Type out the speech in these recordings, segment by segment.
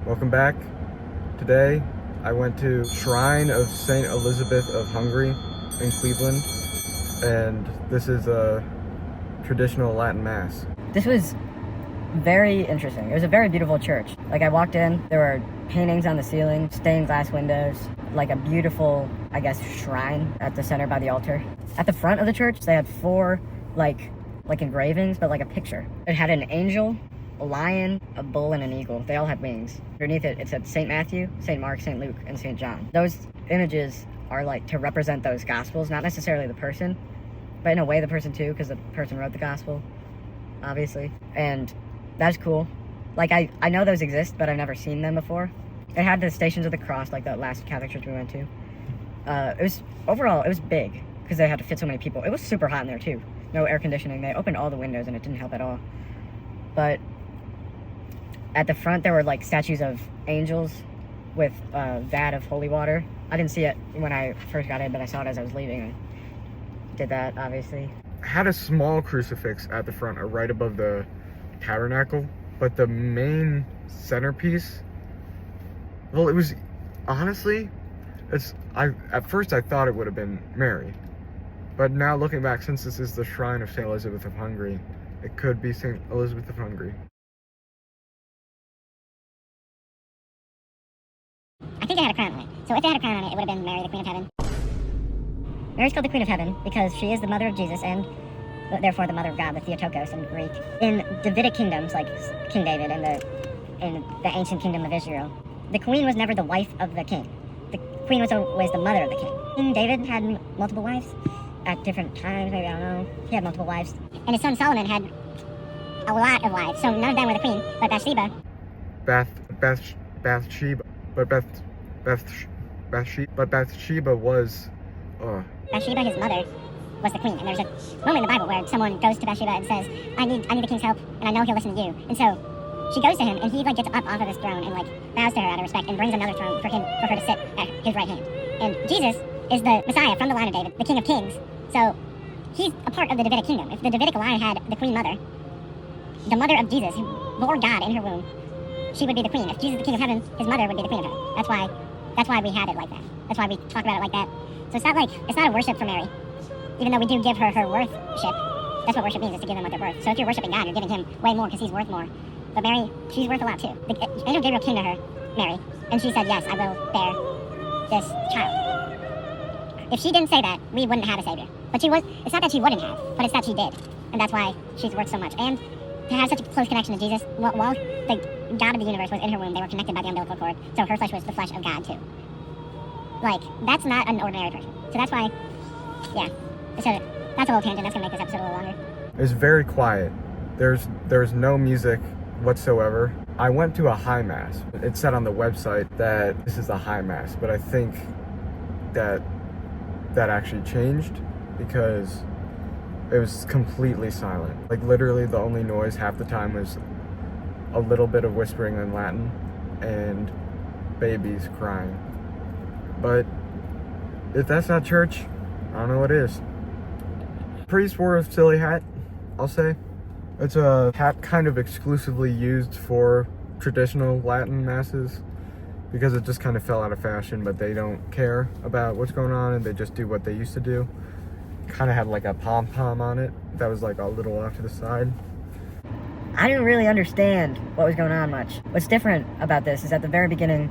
Welcome back. Today I went to Shrine of St. Elizabeth of Hungary in Cleveland, and this is a traditional Latin Mass. This was very interesting. It was a very beautiful church. Like, I walked in, there were paintings on the ceiling, stained glass windows, like a beautiful, I guess, shrine at the center by the altar. At the front of the church, they had four, like engravings, but like a picture. It had an angel, a lion, a bull, and an eagle. They all had wings. Underneath it, it said St. Matthew, St. Mark, St. Luke, and St. John. Those images are like to represent those gospels, not necessarily the person, but in a way the person too, because the person wrote the gospel, obviously. And that's cool. Like, I know those exist, but I've never seen them before. It had the Stations of the Cross, like that last Catholic church we went to. Overall, it was big, because they had to fit so many people. It was super hot in there too. No air conditioning. They opened all the windows and it didn't help at all. But at the front, there were like statues of angels with a vat of holy water. I didn't see it when I first got in, but I saw it as I was leaving. I did that, obviously. I had a small crucifix at the front, or right above the tabernacle, but the main centerpiece, well, it was, honestly, at first I thought it would have been Mary. But now looking back, since this is the Shrine of St. Elizabeth of Hungary, it could be St. Elizabeth of Hungary. I think it had a crown on it. So if it had a crown on it, it would have been Mary, the Queen of Heaven. Mary's called the Queen of Heaven because she is the mother of Jesus and therefore the mother of God, the Theotokos in Greek. In Davidic kingdoms, like King David and in the ancient kingdom of Israel, the queen was never the wife of the king. The queen was always the mother of the king. King David had multiple wives at different times, maybe, I don't know. He had multiple wives. And his son Solomon had a lot of wives. So none of them were the queen, but Bathsheba. Bathsheba was, Bathsheba, his mother, was the queen. And there's a moment in the Bible where someone goes to Bathsheba and says, I need the king's help, and I know he'll listen to you. And so she goes to him, and he like gets up off of his throne and like bows to her out of respect and brings another throne for her to sit at his right hand. And Jesus is the Messiah from the line of David, the King of Kings. So he's a part of the Davidic kingdom. If the Davidic line had the queen mother, the mother of Jesus, who bore God in her womb, she would be the queen. If Jesus is the King of Heaven, his mother would be the Queen of Heaven. That's why we had it like that. That's why we talk about it like that. So it's not a worship for Mary, even though we do give her worship. That's what worship means, is to give them what they're worth. So if you're worshiping God, you're giving him way more because he's worth more. But Mary, she's worth a lot too. The angel Gabriel came to her, Mary, and she said, yes, I will bear this child. If she didn't say that, we wouldn't have a savior. But it's not that she wouldn't have, but it's that she did. And that's why she's worth so much. And to have such a close connection to Jesus, while the God of the universe was in her womb, they were connected by the umbilical cord, so her flesh was the flesh of God too. Like, that's not an ordinary person. So that's why, yeah. So that's a little tangent. That's gonna make this episode a little longer. It's very quiet. There's no music whatsoever. I went to a high mass. It said on the website that this is a high mass, but I think that actually changed because it was completely silent. Like, literally the only noise half the time was a little bit of whispering in Latin and babies crying. But if that's not church, I don't know what is. Priest wore a silly hat, I'll say. It's a hat kind of exclusively used for traditional Latin masses because it just kind of fell out of fashion, but they don't care about what's going on and they just do what they used to do. Kind of had like a pom-pom on it that was like a little off to the side. I didn't really understand what was going on much. What's different about this is at the very beginning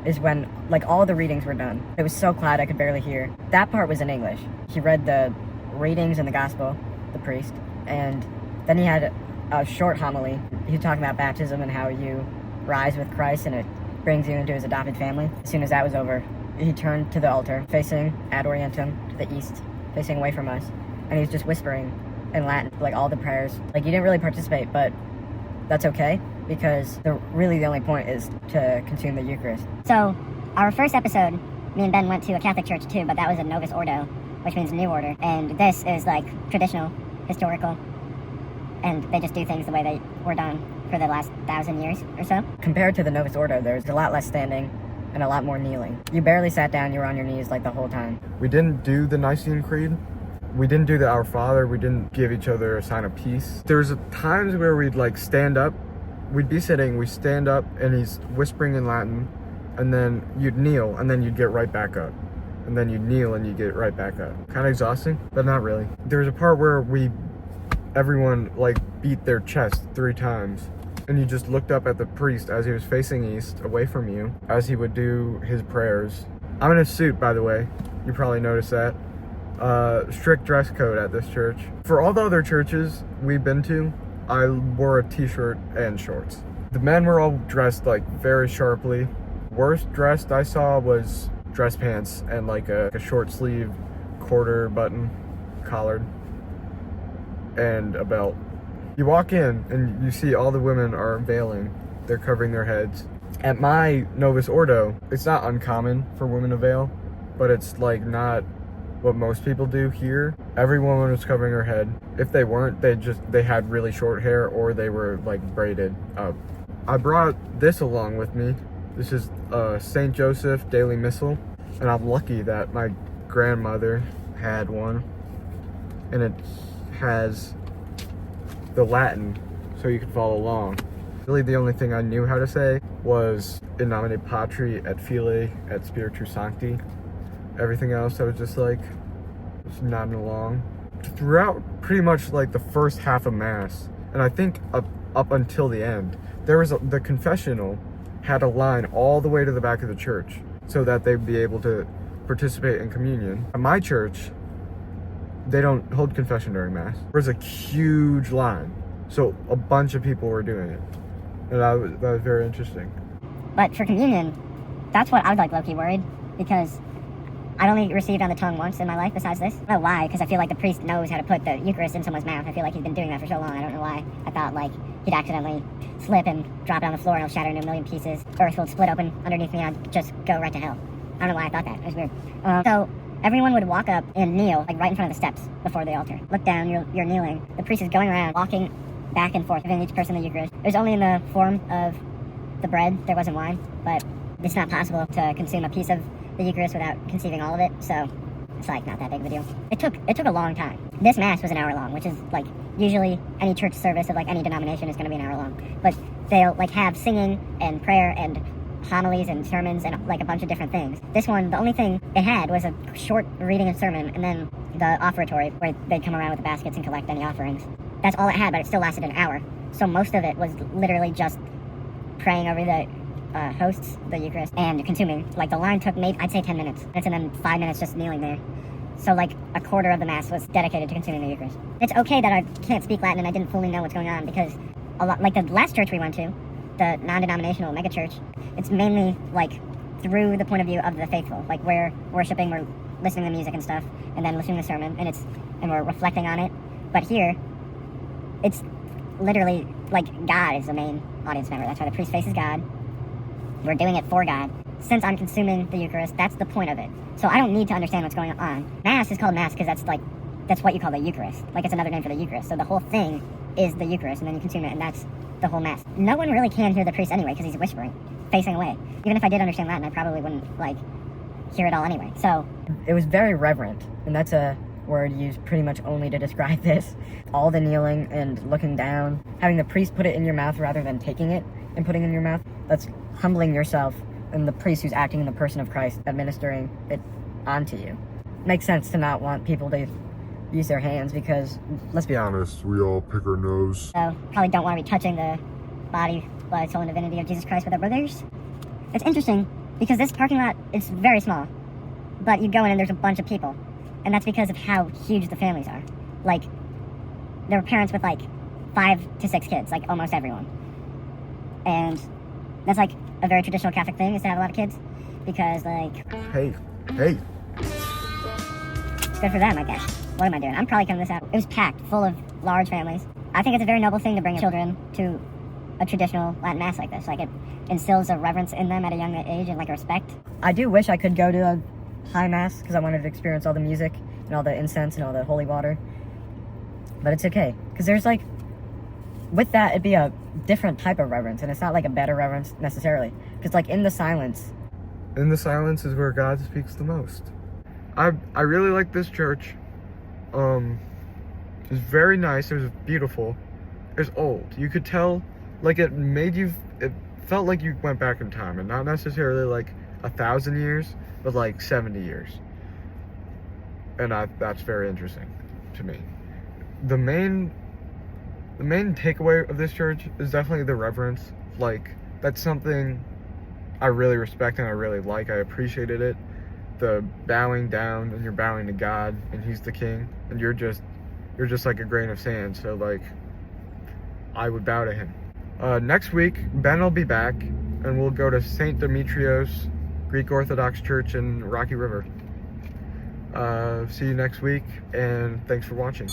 is when like all the readings were done. It was so quiet I could barely hear. That part was in English. He read the readings in the gospel, the priest, and then he had a short homily. He was talking about baptism and how you rise with Christ and it brings you into his adopted family. As soon as that was over, he turned to the altar, facing ad orientem, to the east, facing away from us, and he was just whispering in Latin, like all the prayers. Like, you didn't really participate, but that's okay, because really the only point is to consume the Eucharist. So, our first episode, me and Ben went to a Catholic church too, but that was a Novus Ordo, which means new order. And this is like traditional, historical, and they just do things the way they were done for the last 1,000 years or so. Compared to the Novus Ordo, there's a lot less standing and a lot more kneeling. You barely sat down, you were on your knees like the whole time. We didn't do the Nicene Creed. We didn't do the Our Father. We didn't give each other a sign of peace. There's times where we'd like stand up we'd be sitting, we stand up, and he's whispering in Latin, and then you'd kneel, and then you'd get right back up. And then you'd kneel and you'd get right back up. Kind of exhausting, but not really. There was a part where everyone like beat their chest 3 times. And you just looked up at the priest as he was facing east, away from you, as he would do his prayers. I'm in a suit, by the way. You probably noticed that. Strict dress code at this church. For all the other churches we've been to, I wore a t-shirt and shorts. The men were all dressed like very sharply. Worst dressed I saw was dress pants and like a short sleeve quarter button collared and a belt. You walk in and you see all the women are veiling. They're covering their heads. At my Novus Ordo, it's not uncommon for women to veil, but it's like not what most people do here. Every woman was covering her head. If they weren't, they had really short hair or they were like braided up. I brought this along with me. This is St. Joseph Daily Missal, and I'm lucky that my grandmother had one, and it has the Latin so you could follow along. Really the only thing I knew how to say was In nomine Patri et Filii et Spiritus Sancti. Everything else I was just like nodding along. Throughout pretty much like the first half of Mass, and I think up until the end, there was the confessional had a line all the way to the back of the church so that they'd be able to participate in communion. At my church, they don't hold confession during Mass. There's a huge line, so a bunch of people were doing it, and that was very interesting. But for communion, that's what I was like low-key worried, because I'd only received on the tongue once in my life besides this. I don't know why, because I feel like the priest knows how to put the Eucharist in someone's mouth. I feel like he's been doing that for so long. I don't know why. I thought like he'd accidentally slip and drop it on the floor and it'll shatter into a million pieces. Earth will split open underneath me and I'd just go right to hell. I don't know why I thought that. It was weird. So everyone would walk up and kneel like right in front of the steps before the altar. Look down, you're kneeling. The priest is going around, walking back and forth, giving each person the Eucharist. It was only in the form of the bread. There wasn't wine, but it's not possible to consume a piece of the Eucharist without conceiving all of it, so it's like not that big of a deal. It took a long time. This Mass was an hour long, which is like usually any church service of like any denomination is going to be an hour long, but they'll like have singing and prayer and homilies and sermons and like a bunch of different things. This one, the only thing it had was a short reading of sermon and then the offertory where they'd come around with the baskets and collect any offerings. That's all it had, but it still lasted an hour. So most of it was literally just praying over the hosts, the Eucharist, and consuming. Like the line took maybe, I'd say 10 minutes. And then 5 minutes just kneeling there. So like a quarter of the Mass was dedicated to consuming the Eucharist. It's okay that I can't speak Latin and I didn't fully know what's going on, because a lot, like the last church we went to, the non-denominational megachurch, it's mainly like through the point of view of the faithful. Like we're worshiping, we're listening to music and stuff, and then listening to the sermon, and we're reflecting on it. But here, it's literally like God is the main audience member. That's why the priest faces God. We're doing it for God. Since I'm consuming the Eucharist, that's the point of it. So I don't need to understand what's going on. Mass is called Mass because that's what you call the Eucharist. Like it's another name for the Eucharist. So the whole thing is the Eucharist, and then you consume it, and that's the whole Mass. No one really can hear the priest anyway because he's whispering, facing away. Even if I did understand Latin, I probably wouldn't like hear it all anyway. So it was very reverent, and that's a word used pretty much only to describe this. All the kneeling and looking down, having the priest put it in your mouth rather than taking it and putting it in your mouth. That's humbling yourself, and the priest who's acting in the person of Christ administering it onto you. Makes sense to not want people to use their hands because, let's be honest, we all pick our nose. So probably don't want to be touching the body, blood, soul, and divinity of Jesus Christ with our brothers. It's interesting because this parking lot is very small, but you go in and there's a bunch of people, and that's because of how huge the families are. Like, there were parents with like 5 to 6 kids, like almost everyone. And that's like a very traditional Catholic thing, is to have a lot of kids, because like, Hey. it's good for them, I guess. What am I doing? I'm probably cutting this out. It was packed, full of large families. I think it's a very noble thing to bring children to a traditional Latin Mass like this. Like, it instills a reverence in them at a young age and like a respect. I do wish I could go to a high Mass because I wanted to experience all the music and all the incense and all the holy water. But it's okay, because there's like, with that, it'd be a different type of reverence, and it's not like a better reverence necessarily. Because like in the silence is where God speaks the most. I really like this church. It was very nice. It was beautiful. It was old. You could tell Like it felt like you went back in time, and not necessarily like 1,000 years, but like 70 years. And that's very interesting to me. The main takeaway of this church is definitely the reverence. Like, that's something I really respect and I really like. I appreciated it. The bowing down, and you're bowing to God, and He's the King, and you're just like a grain of sand. So like, I would bow to Him. Next week, Ben will be back, and we'll go to St. Demetrios Greek Orthodox Church in Rocky River. See you next week, and thanks for watching.